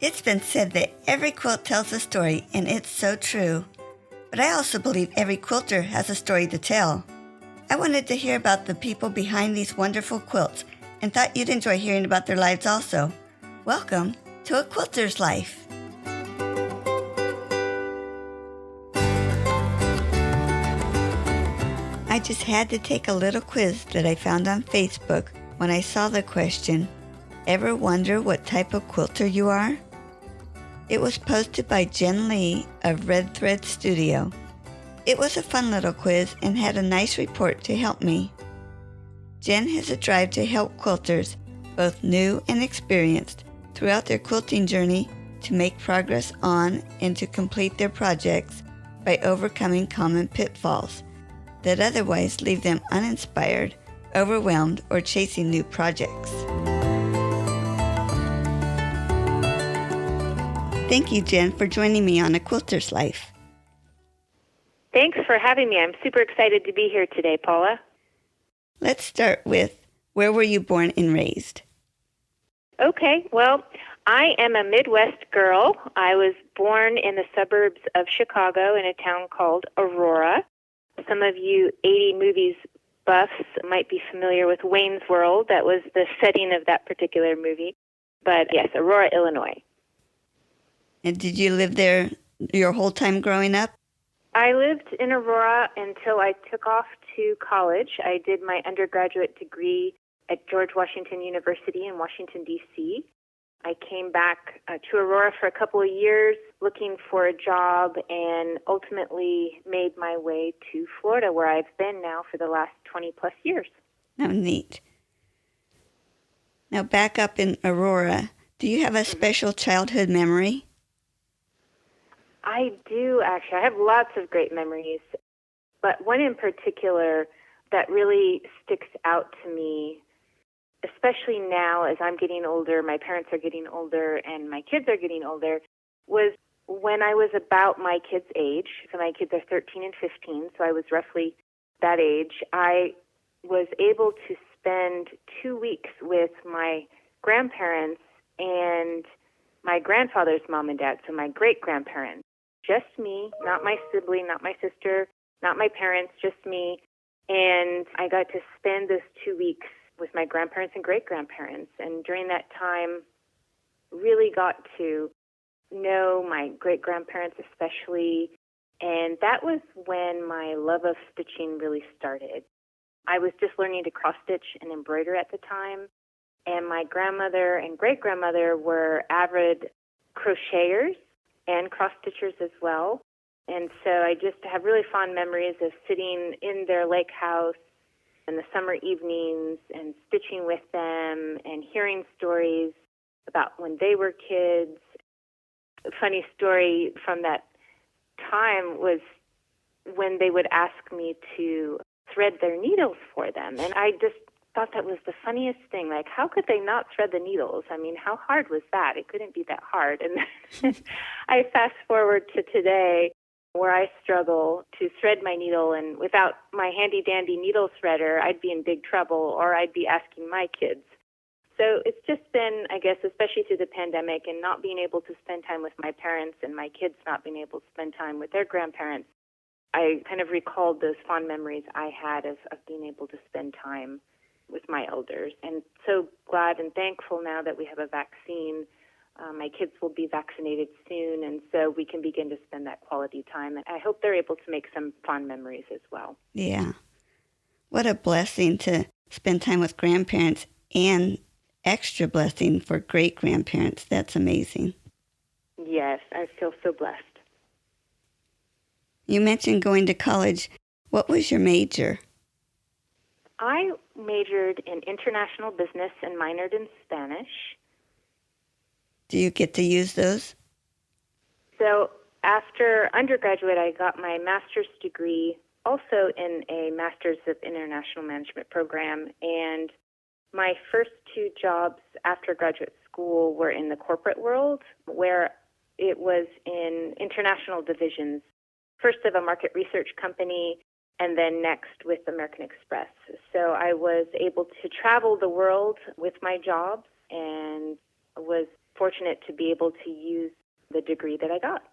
It's been said that every quilt tells a story, and it's so true. But I also believe every quilter has a story to tell. I wanted to hear about the people behind these wonderful quilts and thought you'd enjoy hearing about their lives also. Welcome to A Quilter's Life. I just had to take a little quiz that I found on Facebook when I saw the question, "Ever wonder what type of quilter you are?" It was posted by Jen Lee of Red Thread Studio. It was a fun little quiz and had a nice report to help me. Jen has a drive to help quilters, both new and experienced, throughout their quilting journey to make progress on and to complete their projects by overcoming common pitfalls that otherwise leave them uninspired, overwhelmed, or chasing new projects. Thank you, Jen, for joining me on A Quilter's Life. Thanks for having me. I'm super excited to be here today, Paula. Let's start with, where were you born and raised? Okay, well, I am a Midwest girl. I was born in the suburbs of Chicago in a town called Aurora. Some of you 80 movies buffs might be familiar with Wayne's World. That was the setting of that particular movie. But yes, Aurora, Illinois. And did you live there your whole time growing up? I lived in Aurora until I took off to college. I did my undergraduate degree at George Washington University in Washington, D.C. I came back to Aurora for a couple of years looking for a job and ultimately made my way to Florida, where I've been now for the last 20-plus years. Oh, neat. Now, back up in Aurora, do you have a special childhood memory? I do, actually. I have lots of great memories, but one in particular that really sticks out to me, especially now as I'm getting older, my parents are getting older, and my kids are getting older, was when I was about my kids' age. So my kids are 13 and 15, so I was roughly that age. I was able to spend 2 weeks with my grandparents and my grandfather's mom and dad, so my great-grandparents. Just me, not my sibling, not my sister, not my parents, just me. And I got to spend those 2 weeks with my grandparents and great-grandparents. And during that time, really got to know my great-grandparents especially. And that was when my love of stitching really started. I was just learning to cross-stitch and embroider at the time. And my grandmother and great-grandmother were avid crocheters and cross-stitchers as well. And so I just have really fond memories of sitting in their lake house in the summer evenings and stitching with them and hearing stories about when they were kids. A funny story from that time was when they would ask me to thread their needles for them. And I just thought that was the funniest thing. Like, how could they not thread the needles? I mean, how hard was that? It couldn't be that hard. And then I fast forward to today where I struggle to thread my needle, and without my handy-dandy needle threader, I'd be in big trouble, or I'd be asking my kids. So it's just been, I guess, especially through the pandemic and not being able to spend time with my parents and my kids not being able to spend time with their grandparents, I kind of recalled those fond memories I had of being able to spend time with my elders. And so glad and thankful now that we have a vaccine. My kids will be vaccinated soon, and so we can begin to spend that quality time. And I hope they're able to make some fond memories as well. Yeah. What a blessing to spend time with grandparents, and extra blessing for great-grandparents. That's amazing. Yes, I feel so blessed. You mentioned going to college. What was your major? I majored in international business and minored in Spanish. Do you get to use those? So after undergraduate, I got my master's degree also in a Master's of International Management program. And my first 2 jobs after graduate school were in the corporate world, where it was in international divisions, first of a market research company, and then next with American Express. So I was able to travel the world with my jobs and was fortunate to be able to use the degree that I got.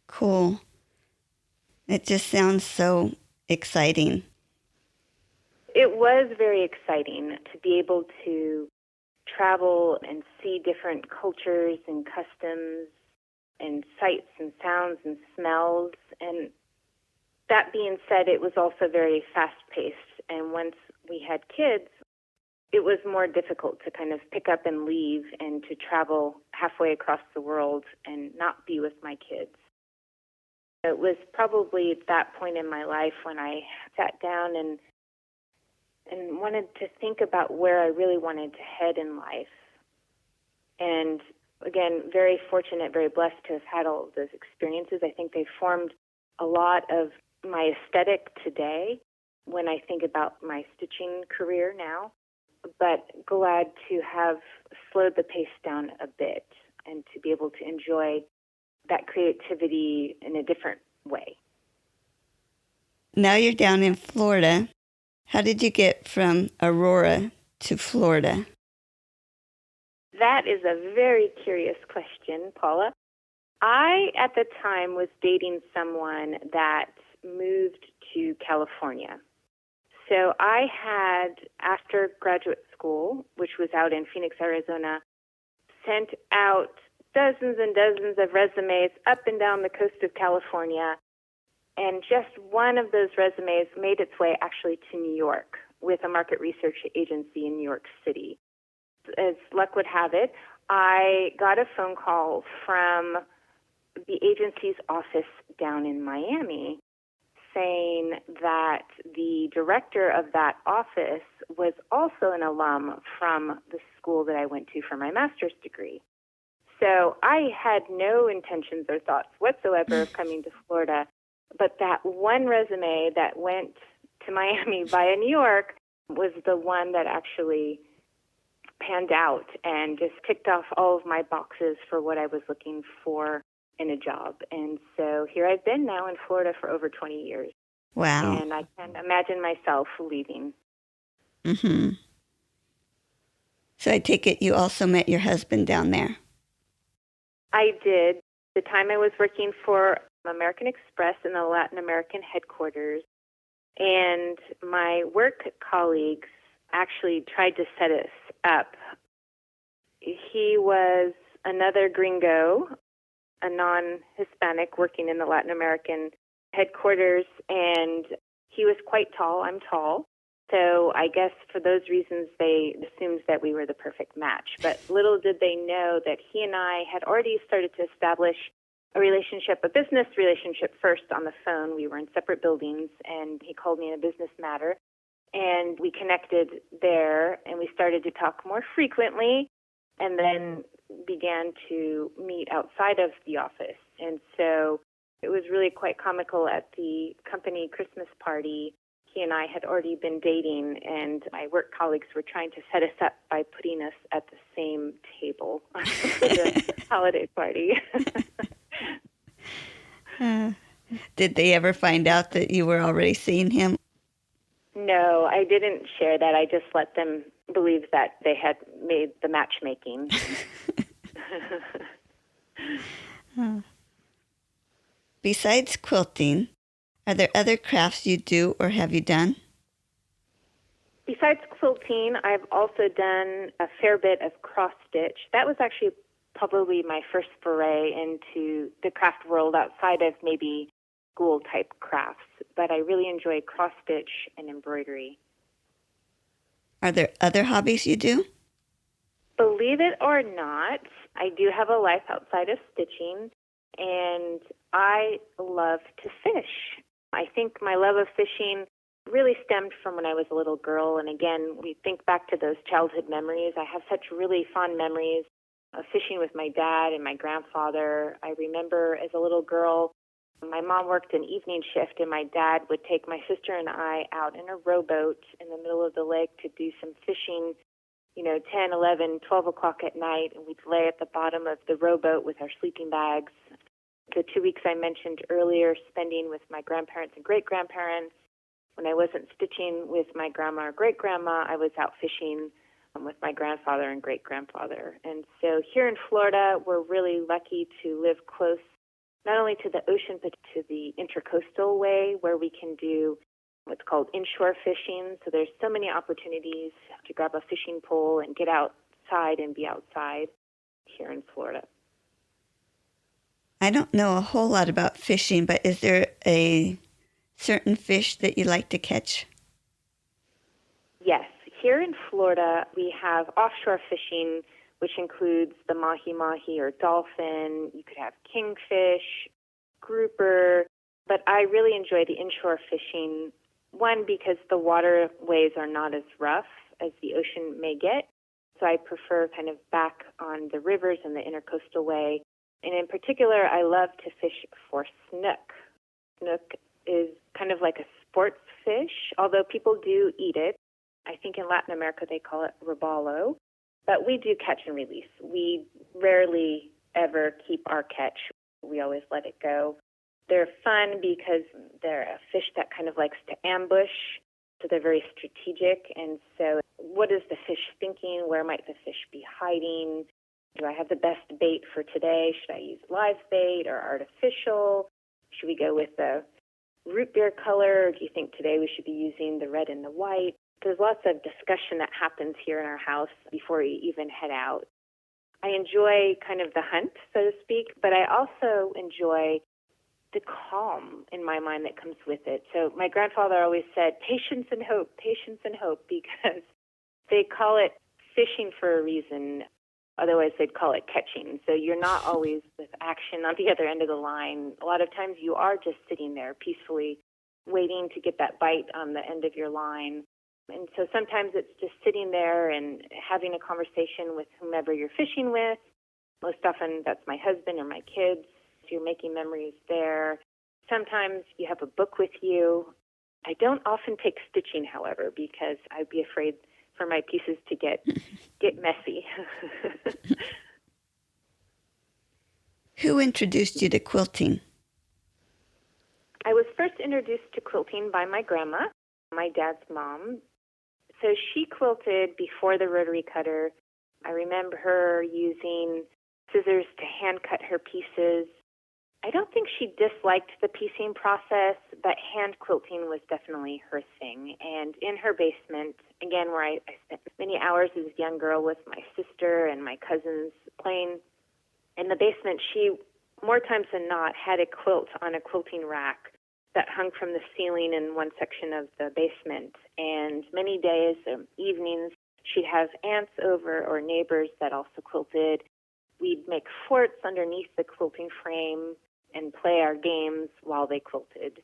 Cool. It just sounds so exciting. It was very exciting to be able to travel and see different cultures and customs and sights and sounds and smells. And that being said, it was also very fast-paced. And once we had kids, it was more difficult to kind of pick up and leave and to travel halfway across the world and not be with my kids. It was probably at that point in my life when I sat down and wanted to think about where I really wanted to head in life. And again, very fortunate, very blessed to have had all of those experiences. I think they formed a lot of my aesthetic today when I think about my stitching career now, but glad to have slowed the pace down a bit and to be able to enjoy that creativity in a different way. Now you're down in Florida. How did you get from Aurora to Florida? That is a very curious question, Paula. I, at the time, was dating someone that moved to California. So I had, after graduate school, which was out in Phoenix, Arizona, sent out dozens and dozens of resumes up and down the coast of California. And just one of those resumes made its way actually to New York with a market research agency in New York City. As luck would have it, I got a phone call from the agency's office down in Miami saying that the director of that office was also an alum from the school that I went to for my master's degree. So I had no intentions or thoughts whatsoever of coming to Florida, but that one resume that went to Miami via New York was the one that actually panned out and just ticked off all of my boxes for what I was looking for in a job. And so here I've been now in Florida for over 20 years. Wow. And I can't imagine myself leaving. Mm-hmm. So I take it you also met your husband down there. I did. The time I was working for American Express in the Latin American headquarters, and my work colleagues actually tried to set us up. He was another gringo, a non-Hispanic working in the Latin American headquarters, and he was quite tall. I'm tall. So I guess for those reasons, they assumed that we were the perfect match. But little did they know that he and I had already started to establish a relationship, a business relationship first on the phone. We were in separate buildings, and he called me in a business matter. And we connected there, and we started to talk more frequently, and then began to meet outside of the office. And so it was really quite comical at the company Christmas party. He and I had already been dating, and my work colleagues were trying to set us up by putting us at the same table for the holiday party. Did they ever find out that you were already seeing him? No, I didn't share that. I just let them believe that they had made the matchmaking. Besides quilting, are there other crafts you do or have you done? Besides quilting, I've also done a fair bit of cross-stitch. That was actually probably my first foray into the craft world outside of maybe school-type crafts, but I really enjoy cross-stitch and embroidery. Are there other hobbies you do? Believe it or not, I do have a life outside of stitching, and I love to fish. I think my love of fishing really stemmed from when I was a little girl, and again, we think back to those childhood memories. I have such really fond memories of fishing with my dad and my grandfather. I remember as a little girl, my mom worked an evening shift, and my dad would take my sister and I out in a rowboat in the middle of the lake to do some fishing, 10, 11, 12 o'clock at night, and we'd lay at the bottom of the rowboat with our sleeping bags. The 2 weeks I mentioned earlier, spending with my grandparents and great-grandparents. When I wasn't stitching with my grandma or great-grandma, I was out fishing with my grandfather and great-grandfather. And so here in Florida, we're really lucky to live close not only to the ocean, but to the intercoastal way where we can do what's called inshore fishing. So there's so many opportunities to grab a fishing pole and get outside and be outside here in Florida. I don't know a whole lot about fishing, but is there a certain fish that you like to catch? Yes. Here in Florida, we have offshore fishing, which includes the mahi-mahi or dolphin. You could have kingfish, grouper, but I really enjoy the inshore fishing, one, because the waterways are not as rough as the ocean may get, so I prefer kind of back on the rivers and the intercoastal way. And in particular, I love to fish for snook. Snook is kind of like a sports fish, although people do eat it. I think in Latin America they call it robalo, but we do catch and release. We rarely ever keep our catch. We always let it go. They're fun because they're a fish that kind of likes to ambush, so they're very strategic. And so what is the fish thinking? Where might the fish be hiding? Do I have the best bait for today? Should I use live bait or artificial? Should we go with the root beer color? Or do you think today we should be using the red and the white? There's lots of discussion that happens here in our house before we even head out. I enjoy kind of the hunt, so to speak, but I also enjoy the calm in my mind that comes with it. So my grandfather always said, patience and hope, because they call it fishing for a reason. Otherwise, they'd call it catching. So you're not always with action on the other end of the line. A lot of times you are just sitting there peacefully waiting to get that bite on the end of your line. And so sometimes it's just sitting there and having a conversation with whomever you're fishing with. Most often that's my husband or my kids. So you're making memories there. Sometimes you have a book with you. I don't often take stitching, however, because I'd be afraid for my pieces to get messy. Who introduced you to quilting? I was first introduced to quilting by my grandma, my dad's mom. So she quilted before the rotary cutter. I remember her using scissors to hand cut her pieces. I don't think she disliked the piecing process, but hand quilting was definitely her thing. And in her basement, again, where I spent many hours as a young girl with my sister and my cousins playing in the basement, she, more times than not, had a quilt on a quilting rack that hung from the ceiling in one section of the basement. And many days, evenings, she'd have aunts over or neighbors that also quilted. We'd make forts underneath the quilting frame and play our games while they quilted.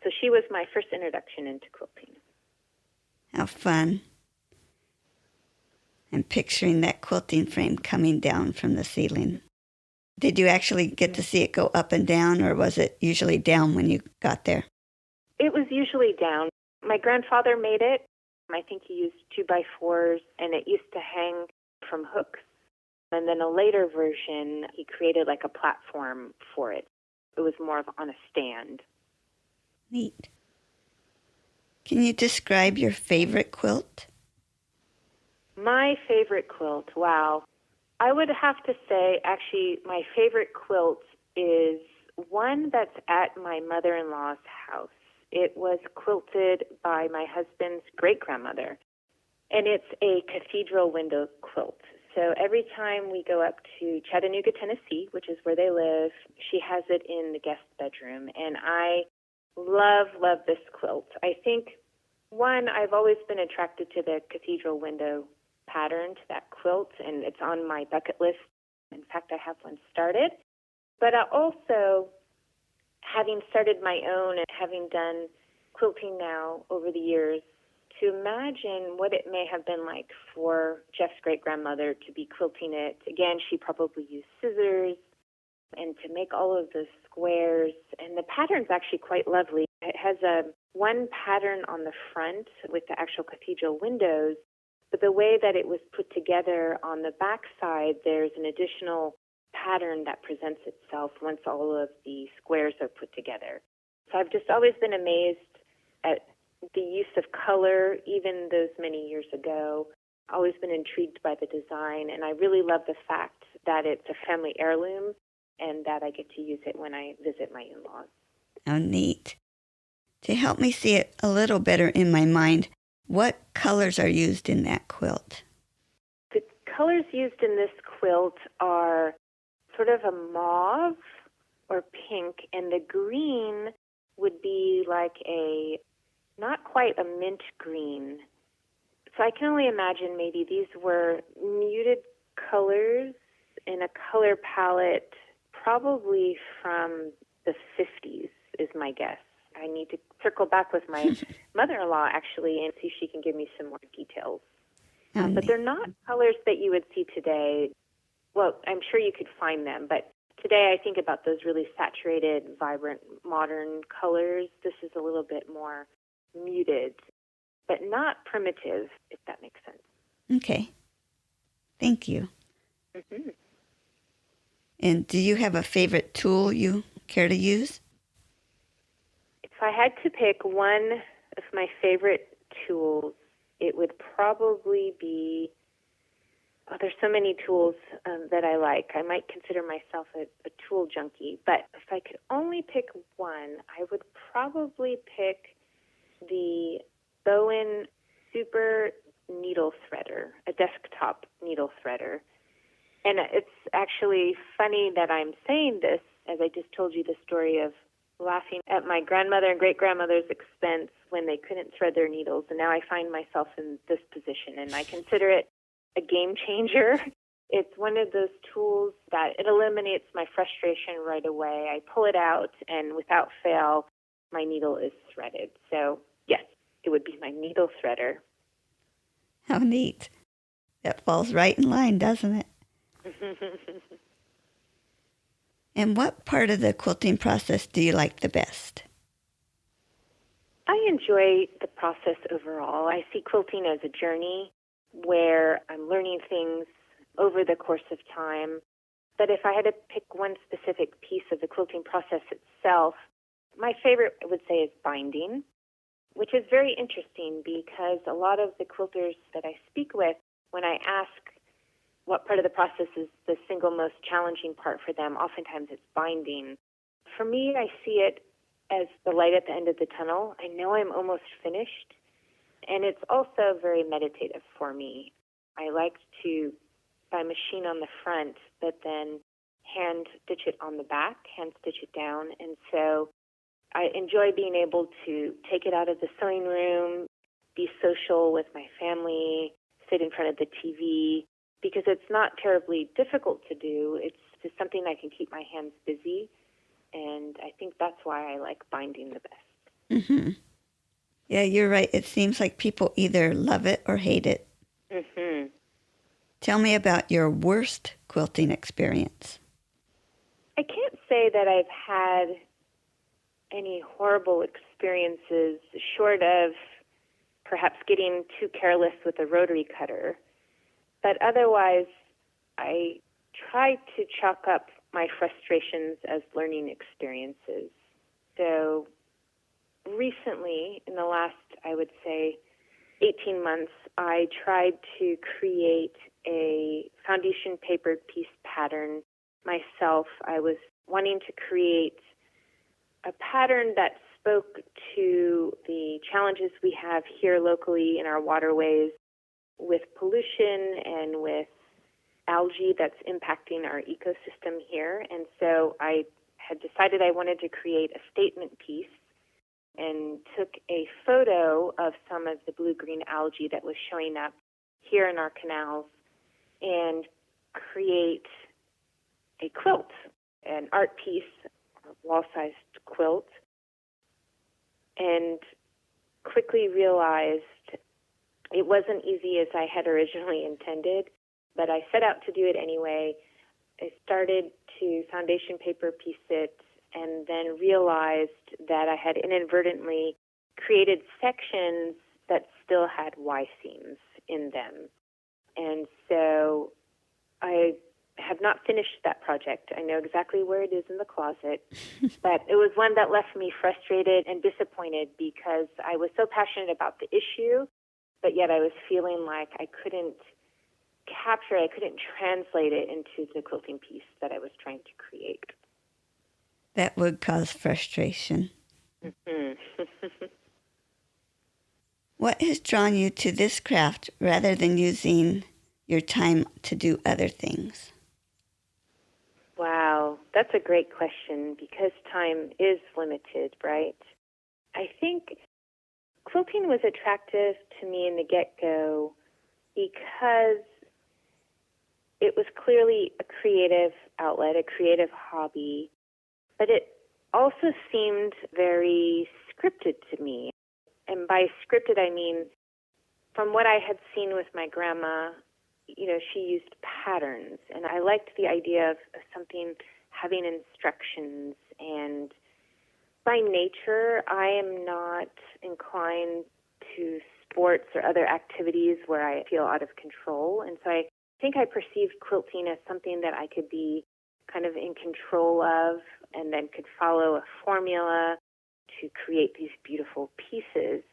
So she was my first introduction into quilting. How fun. I'm picturing that quilting frame coming down from the ceiling. Did you actually get to see it go up and down, or was it usually down when you got there? It was usually down. My grandfather made it. I think he used 2x4s, and it used to hang from hooks. And then a later version, he created like a platform for it. It was more of on a stand. Neat. Can you describe your favorite quilt? My favorite quilt, wow. I would have to say, actually, my favorite quilt is one that's at my mother-in-law's house. It was quilted by my husband's great-grandmother, and it's a cathedral window quilt. So every time we go up to Chattanooga, Tennessee, which is where they live, she has it in the guest bedroom, and I love this quilt. I think, one, I've always been attracted to the cathedral window pattern, to that quilt, and it's on my bucket list. In fact, I have one started. But I also, having started my own and having done quilting now over the years, to imagine what it may have been like for Jeff's great-grandmother to be quilting it. Again, she probably used scissors, and to make all of those squares. And the pattern's actually quite lovely. It has one pattern on the front with the actual cathedral windows, but the way that it was put together on the back side, there's an additional pattern that presents itself once all of the squares are put together. So I've just always been amazed at the use of color, even those many years ago. always been intrigued by the design, and I really love the fact that it's a family heirloom and that I get to use it when I visit my in-laws. How neat. To help me see it a little better in my mind, what colors are used in that quilt? The colors used in this quilt are sort of a mauve or pink, and the green would be like not quite a mint green. So I can only imagine maybe these were muted colors in a color palette probably from the 50s is my guess. I need to circle back with my mother-in-law, actually, and see if she can give me some more details. But they're not colors that you would see today. Well, I'm sure you could find them, but today I think about those really saturated, vibrant, modern colors. This is a little bit more muted, but not primitive, if that makes sense. Okay. Thank you. Mm-hmm. And do you have a favorite tool you care to use? If I had to pick one of my favorite tools, it would probably be, there's so many tools that I like. I might consider myself a tool junkie, but if I could only pick one, I would probably pick the Bowen Super Needle Threader, a desktop needle threader. And it's actually funny that I'm saying this, as I just told you the story of laughing at my grandmother and great-grandmother's expense when they couldn't thread their needles. And now I find myself in this position, and I consider it a game changer. It's one of those tools that it eliminates my frustration right away. I pull it out, and without fail, my needle is threaded. So, yes, it would be my needle threader. How neat. That falls right in line, doesn't it? And what part of the quilting process do you like the best? I enjoy the process overall. I see quilting as a journey where I'm learning things over the course of time. But if I had to pick one specific piece of the quilting process itself, my favorite, I would say, is binding, which is very interesting because a lot of the quilters that I speak with, when I ask what part of the process is the single most challenging part for them, oftentimes it's binding. For me, I see it as the light at the end of the tunnel. I know I'm almost finished, and it's also very meditative for me. I like to, by machine on the front, but then hand stitch it on the back, hand stitch it down, and so I enjoy being able to take it out of the sewing room, be social with my family, sit in front of the TV, because it's not terribly difficult to do. It's just something I can keep my hands busy, and I think that's why I like binding the best. Mm-hmm. Yeah, you're right. It seems like people either love it or hate it. Mm-hmm. Tell me about your worst quilting experience. I can't say that I've had any horrible experiences short of perhaps getting too careless with a rotary cutter. But otherwise, I try to chalk up my frustrations as learning experiences. So recently, in the last, I would say, 18 months, I tried to create a foundation paper piece pattern myself. I was wanting to create a pattern that spoke to the challenges we have here locally in our waterways with pollution and with algae that's impacting our ecosystem here. And so I had decided I wanted to create a statement piece and took a photo of some of the blue-green algae that was showing up here in our canals and create a quilt, an art piece, a wall-sized quilt, and quickly realized it wasn't easy as I had originally intended, but I set out to do it anyway. I started to foundation paper piece it and then realized that I had inadvertently created sections that still had Y seams in them. And so I have not finished that project. I know exactly where it is in the closet, but it was one that left me frustrated and disappointed because I was so passionate about the issue but yet I was feeling like I couldn't capture it, I couldn't translate it into the quilting piece that I was trying to create. That would cause frustration. Mm-hmm. What has drawn you to this craft rather than using your time to do other things? Wow, that's a great question because time is limited, right? I think quilting was attractive to me in the get-go because it was clearly a creative outlet, a creative hobby, but it also seemed very scripted to me. And by scripted, I mean from what I had seen with my grandma, she used patterns, and I liked the idea of something having instructions. And by nature, I am not inclined to sports or other activities where I feel out of control. And so I think I perceived quilting as something that I could be kind of in control of and then could follow a formula to create these beautiful pieces.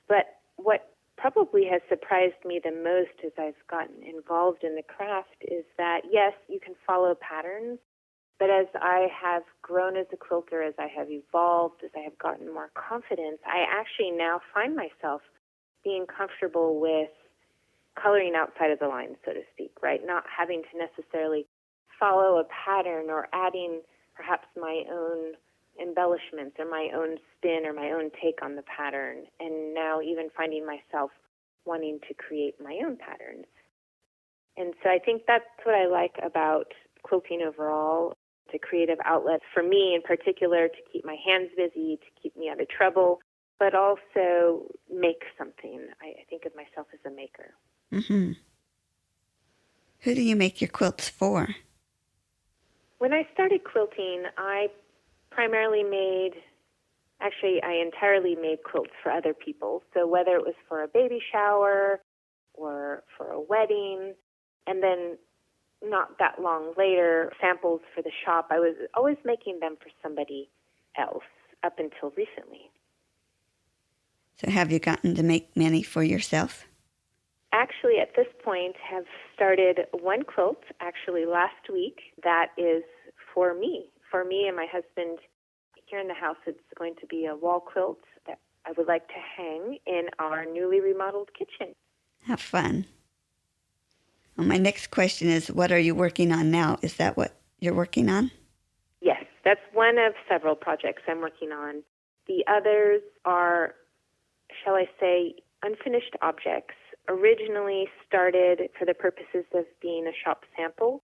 But what probably has surprised me the most as I've gotten involved in the craft is that, yes, you can follow patterns, but as I have grown as a quilter, as I have evolved, as I have gotten more confidence, I actually now find myself being comfortable with coloring outside of the lines, so to speak, right? Not having to necessarily follow a pattern or adding perhaps my own embellishments or my own spin or my own take on the pattern, and now even finding myself wanting to create my own patterns. And so I think that's what I like about quilting overall. It's a creative outlet for me in particular to keep my hands busy, to keep me out of trouble, but also make something. I think of myself as a maker. Mm-hmm. Who do you make your quilts for? When I started quilting, I entirely made quilts for other people. So whether it was for a baby shower or for a wedding, and then not that long later, samples for the shop, I was always making them for somebody else up until recently. So have you gotten to make many for yourself? Actually, at this point, have started one quilt, actually last week, that is for me and my husband. Here in the house, it's going to be a wall quilt that I would like to hang in our newly remodeled kitchen. How fun. Well, my next question is, what are you working on now? Is that what you're working on? Yes, that's one of several projects I'm working on. The others are, shall I say, unfinished objects, originally started for the purposes of being a shop sample,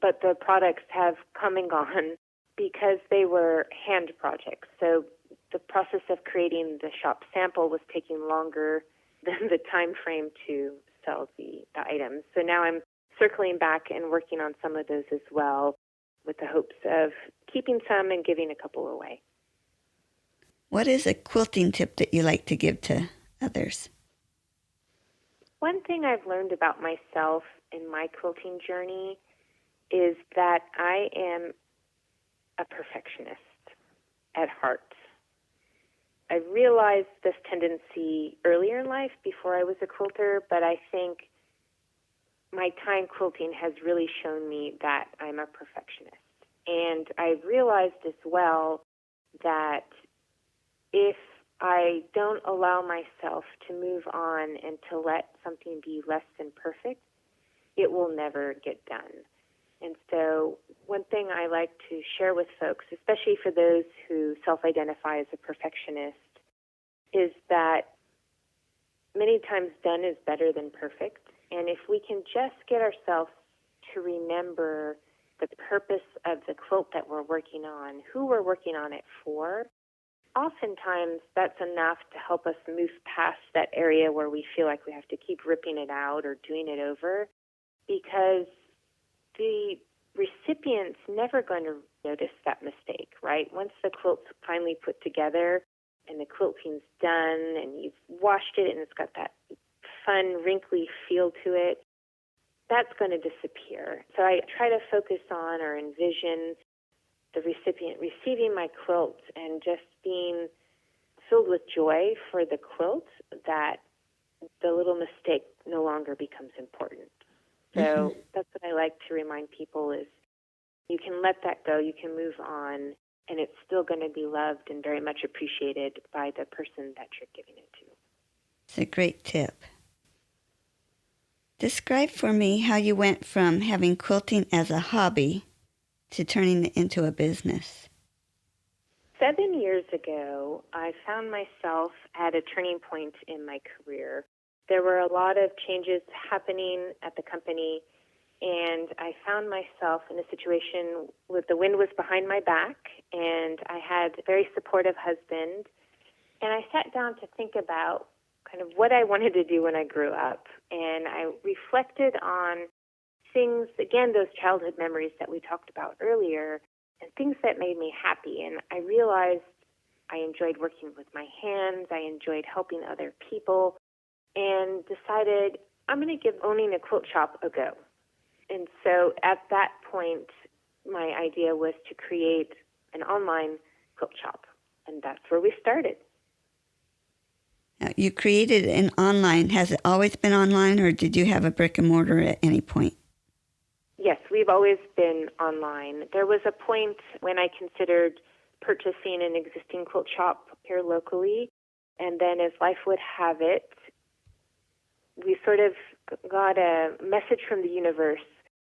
but the products have come and gone because they were hand projects. So the process of creating the shop sample was taking longer than the time frame to sell the items. So now I'm circling back and working on some of those as well with the hopes of keeping some and giving a couple away. What is a quilting tip that you like to give to others? One thing I've learned about myself in my quilting journey is that I am a perfectionist at heart. I realized this tendency earlier in life before I was a quilter, but I think my time quilting has really shown me that I'm a perfectionist. And I realized as well that if I don't allow myself to move on and to let something be less than perfect, it will never get done. And so one thing I like to share with folks, especially for those who self-identify as a perfectionist, is that many times done is better than perfect. And if we can just get ourselves to remember the purpose of the quilt that we're working on, who we're working on it for, oftentimes that's enough to help us move past that area where we feel like we have to keep ripping it out or doing it over, because the recipient's never going to notice that mistake, right? Once the quilt's finally put together and the quilting's done and you've washed it and it's got that fun, wrinkly feel to it, that's going to disappear. So I try to focus on or envision the recipient receiving my quilt and just being filled with joy for the quilt that the little mistake no longer becomes important. Mm-hmm. So that's what I like to remind people is you can let that go, you can move on, and it's still going to be loved and very much appreciated by the person that you're giving it to. It's a great tip. Describe for me how you went from having quilting as a hobby to turning it into a business. 7 years ago, I found myself at a turning point in my career. There were a lot of changes happening at the company, and I found myself in a situation where the wind was behind my back, and I had a very supportive husband. And I sat down to think about kind of what I wanted to do when I grew up. And I reflected on things, again, those childhood memories that we talked about earlier, and things that made me happy. And I realized I enjoyed working with my hands, I enjoyed helping other people, and decided I'm going to give owning a quilt shop a go. And so at that point, my idea was to create an online quilt shop. And that's where we started. Now, you created an online. Has it always been online, or did you have a brick and mortar at any point? Yes, we've always been online. There was a point when I considered purchasing an existing quilt shop here locally, and then as life would have it, we sort of got a message from the universe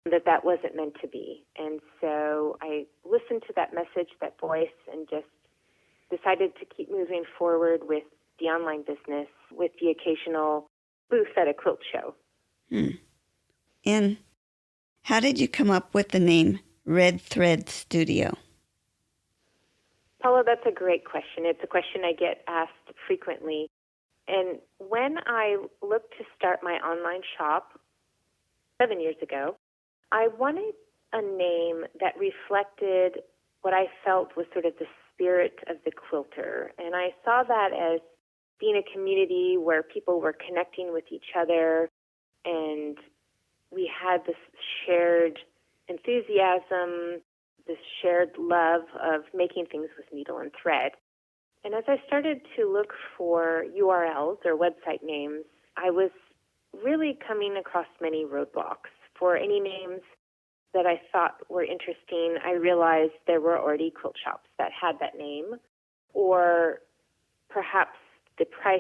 that wasn't meant to be. And so I listened to that message, that voice, and just decided to keep moving forward with the online business with the occasional booth at a quilt show. And how did you come up with the name Red Thread Studio? Paula, that's a great question. It's a question I get asked frequently. And when I looked to start my online shop 7 years ago, I wanted a name that reflected what I felt was sort of the spirit of the quilter. And I saw that as being a community where people were connecting with each other, and we had this shared enthusiasm, this shared love of making things with needle and thread. And as I started to look for URLs or website names, I was really coming across many roadblocks. For any names that I thought were interesting, I realized there were already quilt shops that had that name, or perhaps the price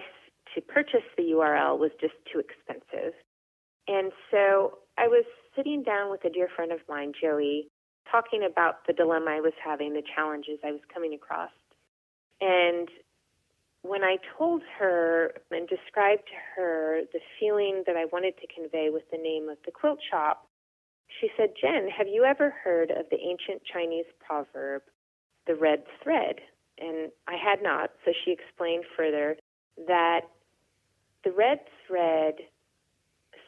to purchase the URL was just too expensive. And so I was sitting down with a dear friend of mine, Joey, talking about the dilemma I was having, the challenges I was coming across. And when I told her and described to her the feeling that I wanted to convey with the name of the quilt shop, she said, "Jen, have you ever heard of the ancient Chinese proverb, the red thread?" And I had not, so she explained further that the red thread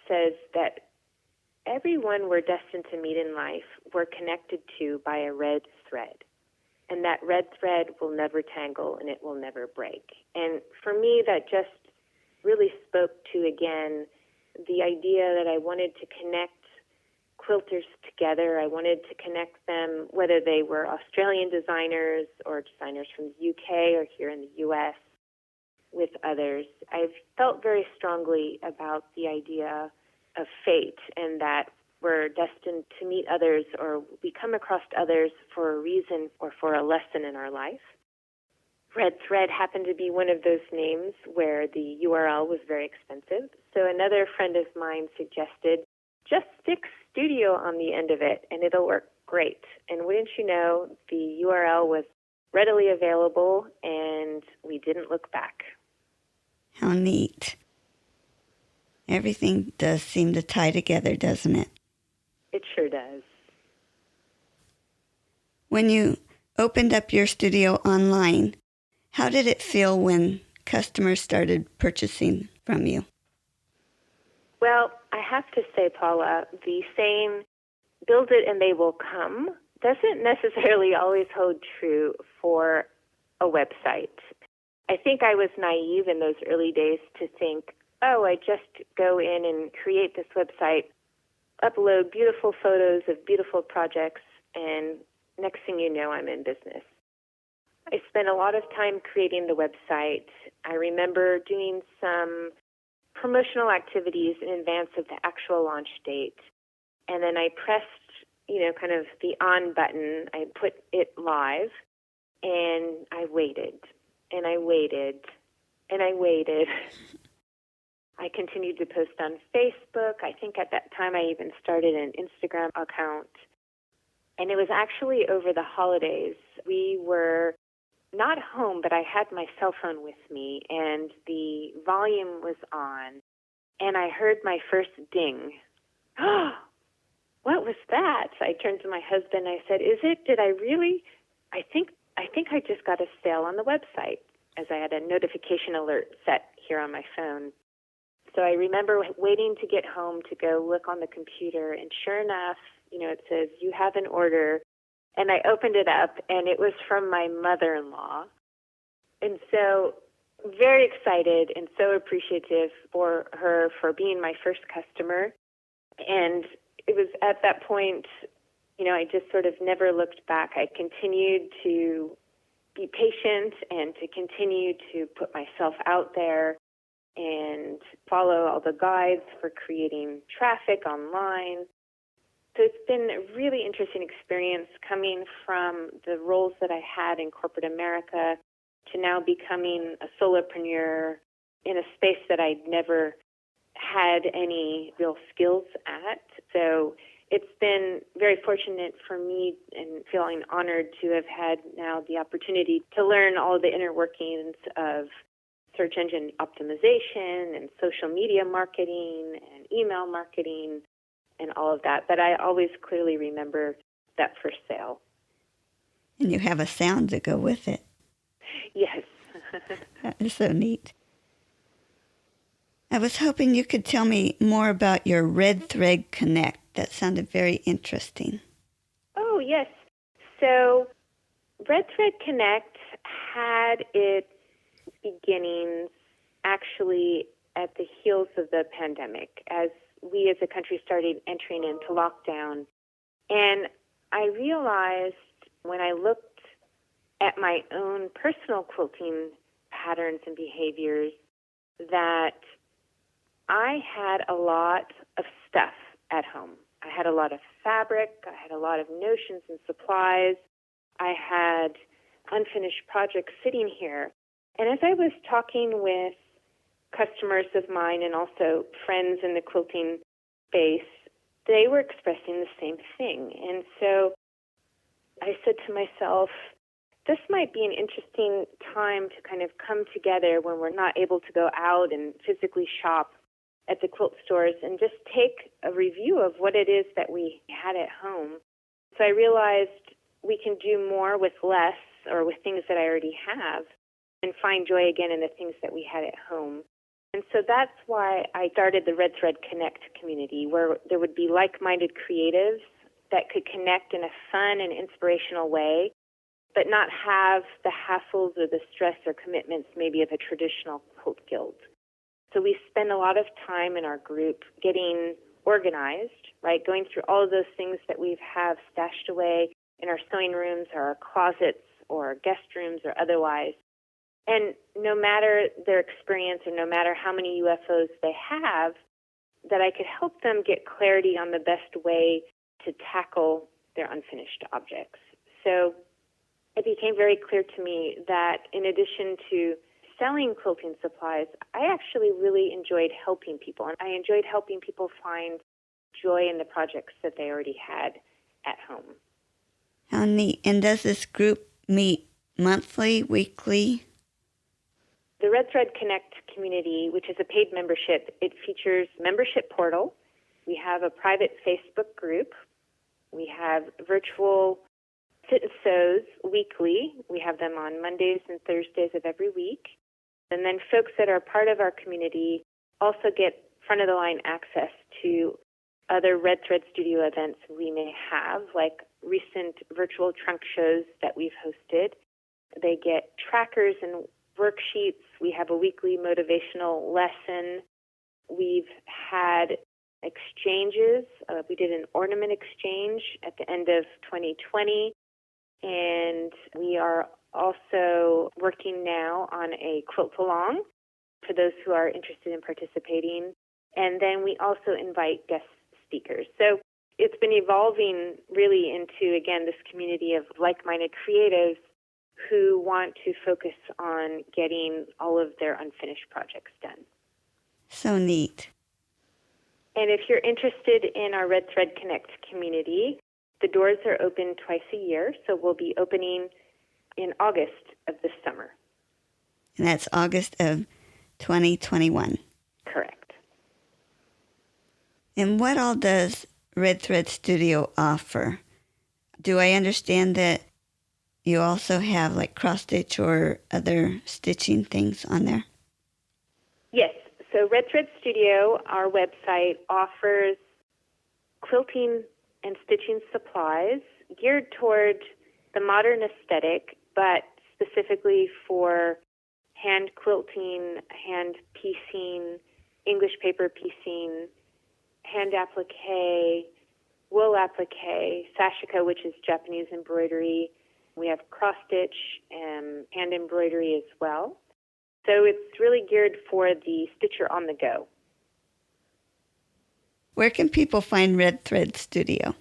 says that everyone we're destined to meet in life, we're connected to by a red thread. And that red thread will never tangle and it will never break. And for me, that just really spoke to, again, the idea that I wanted to connect quilters together. I wanted to connect them, whether they were Australian designers or designers from the UK or here in the US, with others. I've felt very strongly about the idea of fate and that we're destined to meet others or we come across others for a reason or for a lesson in our life. Red Thread happened to be one of those names where the URL was very expensive. So another friend of mine suggested just stick studio on the end of it and it'll work great. And wouldn't you know, the URL was readily available and we didn't look back. How neat. Everything does seem to tie together, doesn't it? It sure does. When you opened up your studio online, how did it feel when customers started purchasing from you? Well, I have to say, Paula, the saying, build it and they will come, doesn't necessarily always hold true for a website. I think I was naive in those early days to think, oh, I just go in and create this website, upload beautiful photos of beautiful projects, and next thing you know, I'm in business. I spent a lot of time creating the website. I remember doing some promotional activities in advance of the actual launch date. And then I pressed, kind of the on button. I put it live, and I waited, and I waited, and I waited. I continued to post on Facebook. I think at that time I even started an Instagram account. And it was actually over the holidays. We were not home, but I had my cell phone with me, and the volume was on, and I heard my first ding. What was that? I turned to my husband. I said, "Is it? Did I really? I think I just got a sale on the website," as I had a notification alert set here on my phone. So I remember waiting to get home to go look on the computer, and sure enough, it says, "You have an order." And I opened it up, and it was from my mother-in-law. And so very excited and so appreciative for her for being my first customer. And it was at that point, I just sort of never looked back. I continued to be patient and to continue to put myself out there and follow all the guides for creating traffic online. So it's been a really interesting experience coming from the roles that I had in corporate America to now becoming a solopreneur in a space that I'd never had any real skills at. So it's been very fortunate for me and feeling honored to have had now the opportunity to learn all the inner workings of search engine optimization and social media marketing and email marketing and all of that. But I always clearly remember that first sale. And you have a sound to go with it. Yes. That is so neat. I was hoping you could tell me more about your Red Thread Connect. That sounded very interesting. Oh, yes. So Red Thread Connect had its beginnings actually at the heels of the pandemic, as we as a country started entering into lockdown. And I realized when I looked at my own personal quilting patterns and behaviors that I had a lot of stuff at home. I had a lot of fabric. I had a lot of notions and supplies. I had unfinished projects sitting here. And as I was talking with customers of mine and also friends in the quilting space, they were expressing the same thing. And so I said to myself, this might be an interesting time to kind of come together when we're not able to go out and physically shop at the quilt stores and just take a review of what it is that we had at home. So I realized we can do more with less, or with things that I already have, and find joy again in the things that we had at home. And so that's why I started the Red Thread Connect community, where there would be like-minded creatives that could connect in a fun and inspirational way, but not have the hassles or the stress or commitments maybe of a traditional quilt guild. So we spend a lot of time in our group getting organized, right, going through all of those things that we have stashed away in our sewing rooms or our closets or guest rooms or otherwise. And no matter their experience or no matter how many UFOs they have, that I could help them get clarity on the best way to tackle their unfinished objects. So it became very clear to me that in addition to selling quilting supplies, I actually really enjoyed helping people. And I enjoyed helping people find joy in the projects that they already had at home. How neat. And does this group meet monthly, weekly? The Red Thread Connect community, which is a paid membership, it features membership portal. We have a private Facebook group. We have virtual sit and sews weekly. We have them on Mondays and Thursdays of every week. And then folks that are part of our community also get front-of-the-line access to other Red Thread Studio events we may have, like recent virtual trunk shows that we've hosted. They get trackers and worksheets. We have a weekly motivational lesson. We've had exchanges. We did an ornament exchange at the end of 2020. And we are also working now on a quilt along for those who are interested in participating. And then we also invite guest speakers. So it's been evolving really into, again, this community of like-minded creatives who want to focus on getting all of their unfinished projects done. So neat. And if you're interested in our Red Thread Connect community, the doors are open twice a year, so we'll be opening in August of this summer. And that's August of 2021. Correct. And what all does Red Thread Studio offer? Do I understand that you also have like cross-stitch or other stitching things on there? Yes. So Red Thread Studio, our website, offers quilting and stitching supplies geared toward the modern aesthetic, but specifically for hand quilting, hand piecing, English paper piecing, hand applique, wool applique, sashiko, which is Japanese embroidery. We have cross-stitch and hand embroidery as well. So it's really geared for the stitcher on the go. Where can people find Red Thread Studio?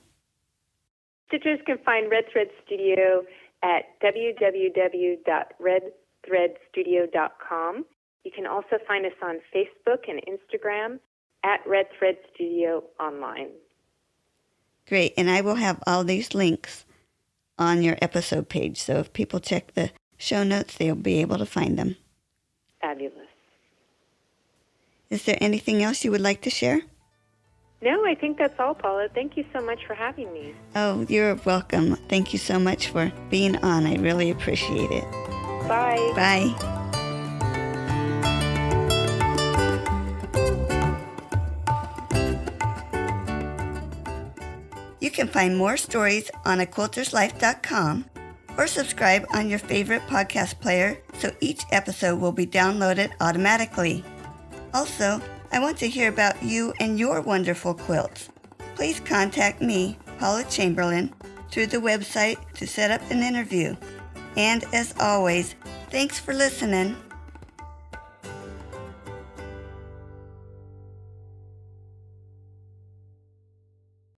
Stitchers can find Red Thread Studio at www.redthreadstudio.com. You can also find us on Facebook and Instagram at Red Thread Studio Online. Great. And I will have all these links on your episode page. So if people check the show notes, they'll be able to find them. Fabulous. Is there anything else you would like to share? No, I think that's all, Paula. Thank you so much for having me. Oh, you're welcome. Thank you so much for being on. I really appreciate it. Bye. Bye. You can find more stories on aquilterslife.com or subscribe on your favorite podcast player so each episode will be downloaded automatically. Also, I want to hear about you and your wonderful quilts. Please contact me, Paula Chamberlain, through the website to set up an interview. And as always, thanks for listening.